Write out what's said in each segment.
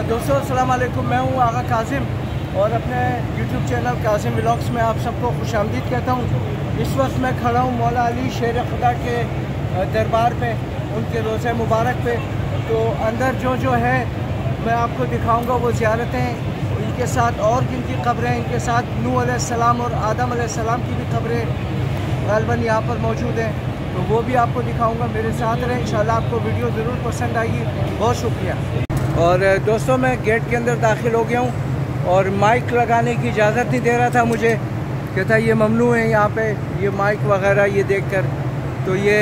दोस्तों अस्सलाम वालेकुम, मैं हूँ आगा कासिम और अपने YouTube चैनल कासिम व्लॉग्स में आप सबको खुशामदीद कहता हूँ। इस वक्त मैं खड़ा हूँ मौला अली शेर खुदा के दरबार पे, उनके रोज़े मुबारक पे। तो अंदर जो है मैं आपको दिखाऊंगा वो ज़ियारतें, इनके साथ और जिनकी कब्रें, इनके साथ नूह अलैहिस्सलाम और आदम अलैहिस्सलाम की भी कब्रें ग़ालिबन यहाँ पर मौजूद हैं, तो वो भी आपको दिखाऊंगा। मेरे साथ रहें, इंशाल्लाह आपको वीडियो ज़रूर पसंद आएगी। बहुत शुक्रिया। और दोस्तों मैं गेट के अंदर दाखिल हो गया हूँ और माइक लगाने की इजाज़त नहीं दे रहा था मुझे, कहता ये ममनू है यहाँ पे ये माइक वगैरह ये देखकर। तो ये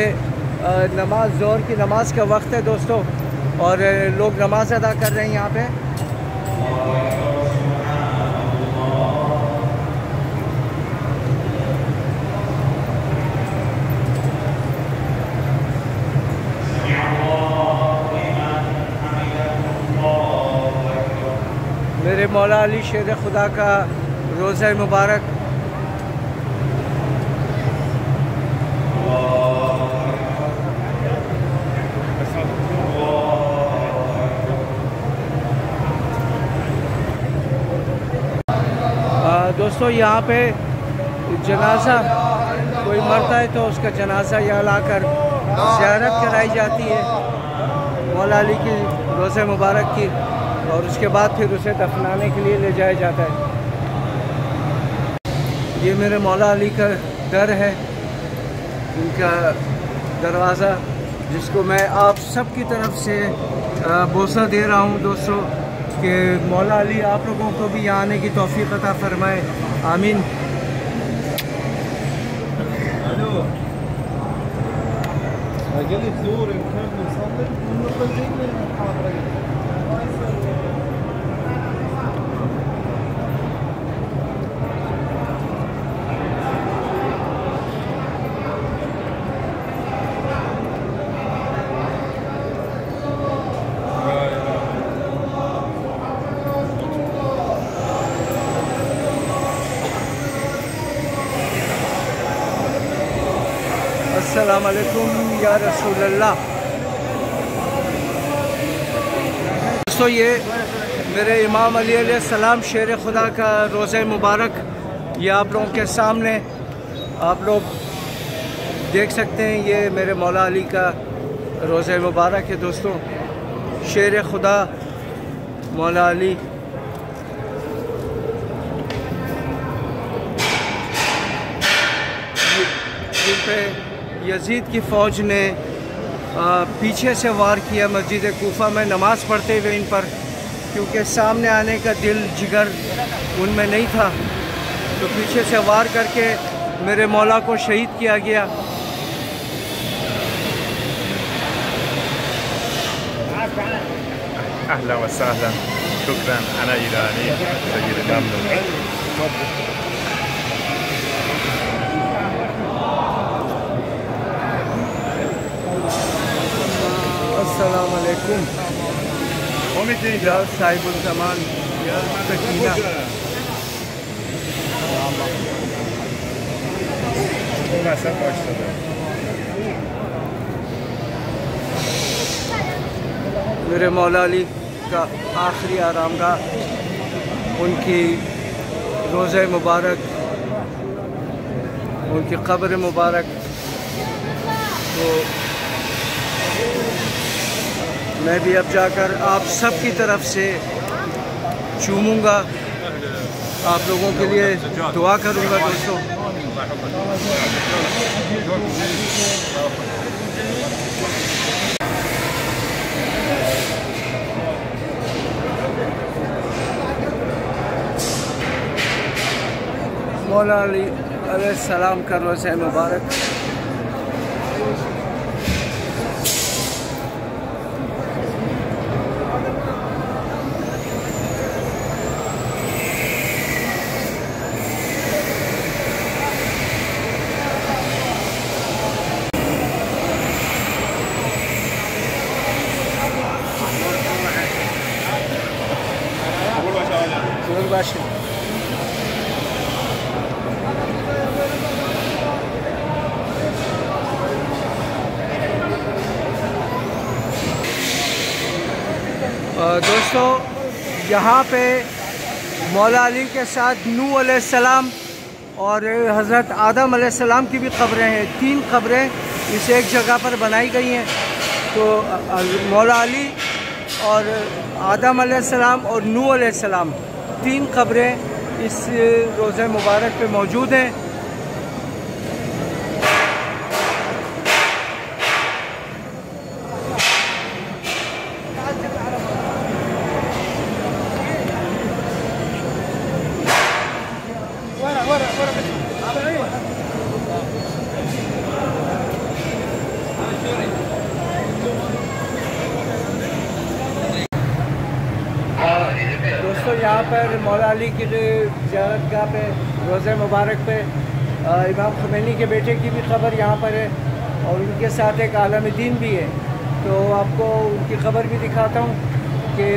नमाज ज़ोहर की नमाज का वक्त है दोस्तों, और लोग नमाज अदा कर रहे हैं यहाँ पे। मेरे मौला अली शेर खुदा का रोज़ा मुबारक। दोस्तों यहाँ पे जनाजा कोई मरता है तो उसका जनाजा यहाँ लाकर ज़ियारत कराई जाती है मौला अली की रोज़े मुबारक की, और उसके बाद फिर उसे दफनाने के लिए ले जाया जाता है। ये मेरे मौला अली का दर है, उनका दरवाज़ा, जिसको मैं आप सब की तरफ से बोसा दे रहा हूँ दोस्तों कि मौला अली आप लोगों को भी यहाँ आने की तौफीक अता फरमाए, आमीन। अस्सलाम वालेकुम या रसूल अल्लाह। दोस्तों ये मेरे इमाम अली अलैहिस्सलाम शेर खुदा का रोज़े मुबारक, ये आप लोगों के सामने आप लोग देख सकते हैं। ये मेरे मौला अली का रोज़े मुबारक है दोस्तों, शेर खुदा मौला अली। जिन पे यजीद की फ़ौज ने पीछे से वार किया मस्जिद कूफा में नमाज़ पढ़ते हुए इन पर, क्योंकि सामने आने का दिल जिगर उनमें नहीं था, तो पीछे से वार करके मेरे मौला को शहीद किया गया। अहला व सहला, शुक्रान, अना ईरानी सय्यदना मुहम्मद। अस्सलाम वालेकुम या साहिबुल ज़मान सकीना। मेरे मौला अली का आखिरी आरामगाह, उनकी रोज़े मुबारक, उनकी कब्र मुबारक। तो मैं भी अब जाकर आप सब की तरफ से चूमूंगा, आप लोगों के लिए दुआ करूंगा दोस्तों। मौला अली अलैहिस्सलाम का रोज़े मुबारक। दोस्तों यहाँ पे मौला अली के साथ नूह अलैहिस्सलाम और हज़रत आदम अलैहिस्सलाम की भी क़ब्रें हैं। 3 क़ब्रें इस एक जगह पर बनाई गई हैं। तो मौला अली और आदम अलैहिस्सलाम और नूह अलैहिस्सलाम 3 क़ब्रें इस रोज़े मुबारक पे मौजूद हैं। दोस्तों यहाँ पर मौला अली की ज़ियारतगाह पे रोज़े मुबारक पे इमाम ख़ुमैनी के बेटे की भी ख़बर यहाँ पर है और उनके साथ एक आलम दीन भी है। तो आपको उनकी ख़बर भी दिखाता हूँ कि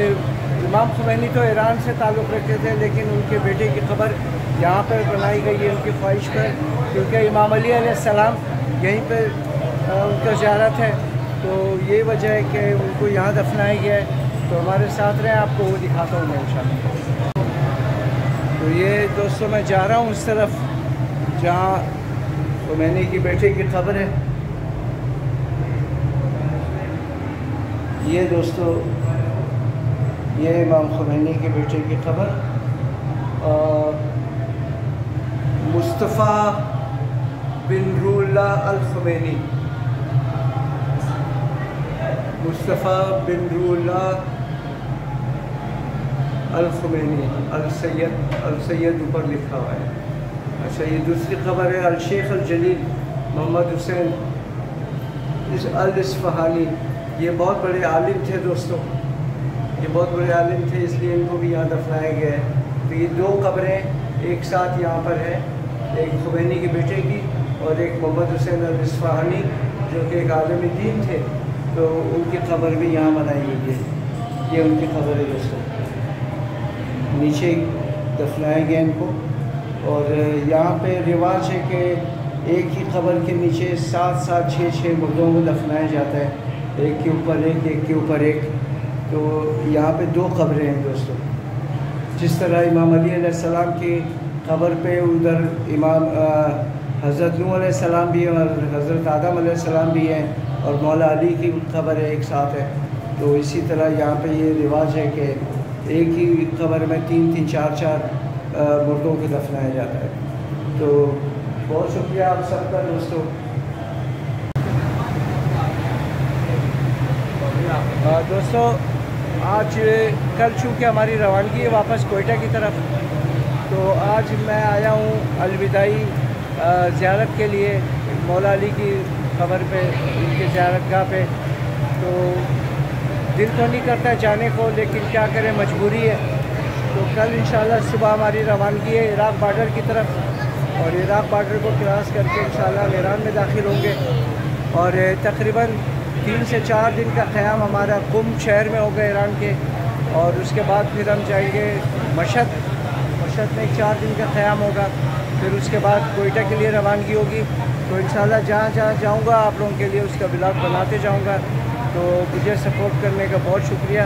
इमाम ख़ुमैनी तो ईरान से ताल्लुक़ रखते थे, लेकिन उनके बेटे की ख़बर यहाँ पर बनाई गई है उनकी ख्वाहिश पर, क्योंकि इमाम अली अलैहिस्सलाम यहीं पर उनका ज़ियारत है। तो ये वजह है कि उनको यहाँ दफनाया गया है। तो हमारे साथ रहें, आपको वो दिखाता हूँ मैं इंशाल्लाह। तो ये दोस्तों मैं जा रहा हूँ उस तरफ जहाँ ख़ुमैनी की बेटे की ख़बर है। ये दोस्तों ये इमाम ख़ुमैनी के बेटे की ख़बर, मुस्तफ़ा बिन रूहुल्लाह अल ख़ुमैनी, मुस्तफ़ा बिन रूहुल्लाह अल ख़ुमैनी अल सैयद ऊपर लिखा हुआ है। अच्छा, ये दूसरी ख़बर है अल शेख अल जलील मोहम्मद हुसैन अल इस्फ़हानी। ये बहुत बड़े आलिम थे दोस्तों, ये बहुत बड़े आलिम थे, इसलिए इनको भी यहाँ दफनाया गया है। तो ये 2 क़ब्रें एक साथ यहाँ पर है, एक ख़ुमैनी के बेटे की और एक मोहम्मद हुसैन अल इस्फ़हानी जो कि एक आलिम दीन थे। तो उनकी ख़बर भी यहाँ बनाई गई है। ये उनकी ख़बर है दोस्तों, नीचे दफनाया गया इनको। और यहाँ पे रिवाज है कि एक ही ख़बर के नीचे 7-7, 6-6 मुर्दों को दफनाया जाता है, एक के ऊपर एक, एक के ऊपर एक। तो यहाँ पे 2 क़ब्रें हैं दोस्तों। जिस तरह इमाम अली अलैहिस्सलाम की क़ब्र पे उधर इमाम हज़रत नूह अलैहिस्सलाम भी है और हज़रत आदम अलैहिस्सलाम भी हैं और मौला अली की क़ब्र है एक साथ है। तो इसी तरह यहाँ पे ये रिवाज है कि एक ही क़ब्र में 3-3, 4-4 मुर्दों को दफनाया जाता है। तो बहुत शुक्रिया आप सबका दोस्तों। दोस्तों आज कल चूँकि हमारी रवानगी है वापस कोयटा की तरफ, तो आज मैं आया हूँ अलविदाई ज़ियारत के लिए मौला अली की क़ब्र पे, उनके ज़ियारतगाह पे। तो दिल तो नहीं करता है जाने को, लेकिन क्या करें, मजबूरी है। तो कल इंशाल्लाह सुबह हमारी रवानगी है इराक़ बॉर्डर की तरफ, और इराक़ बॉर्डर को क्रॉस करके इंशाल्लाह ईरान में दाखिल होंगे। और तकरीबन 3 से 4 दिन का क़याम हमारा कुम शहर में होगा ईरान के, और उसके बाद फिर हम जाएंगे मशहद में 4 दिन का क़याम होगा। फिर उसके बाद कोयटा के लिए रवानगी होगी। तो इंशाल्लाह जहाँ जहाँ जाऊँगा आप लोगों के लिए उसका व्लॉग बनाते जाऊँगा। तो मुझे सपोर्ट करने का बहुत शुक्रिया।